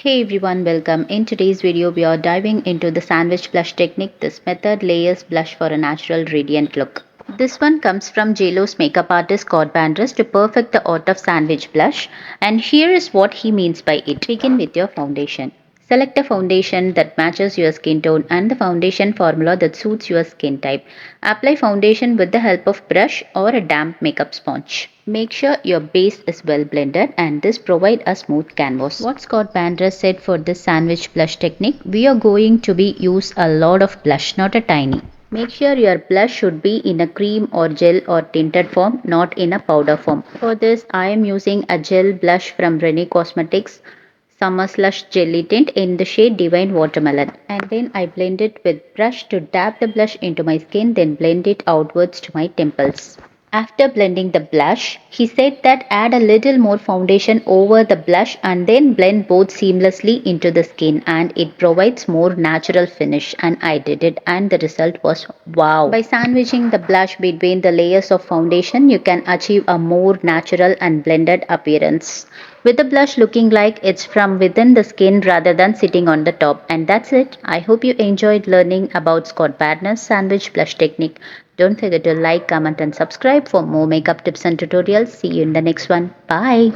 Hey everyone, welcome. In today's video, we are diving into the sandwich blush technique. This method layers blush for a natural radiant look. This one comes from JLo's makeup artist Scott Bandress to perfect the art of sandwich blush. And here is what he means by it. Begin with your foundation. Select a foundation that matches your skin tone and the foundation formula that suits your skin type. Apply foundation with the help of brush or a damp makeup sponge. Make sure your base is well blended and this provide a smooth canvas. What Scott Bandress said for this sandwich blush technique, we are going to be use a lot of blush, not a tiny. Make sure your blush should be in a cream or gel or tinted form, not in a powder form. For this, I am using a gel blush from Rene Cosmetics Summer Slush Jelly Tint in the shade Divine Watermelon. And then I blend it with brush to dab the blush into my skin, then blend it outwards to my temples. After blending the blush, he said that add a little more foundation over the blush and then blend both seamlessly into the skin and it provides more natural finish and I did it and the result was wow. By sandwiching the blush between the layers of foundation, you can achieve a more natural and blended appearance. With the blush looking like it's from within the skin rather than sitting on the top. And that's it. I hope you enjoyed learning about Scott Badner's sandwich blush technique. Don't forget to like, comment and subscribe for more makeup tips and tutorials. See you in the next one. Bye.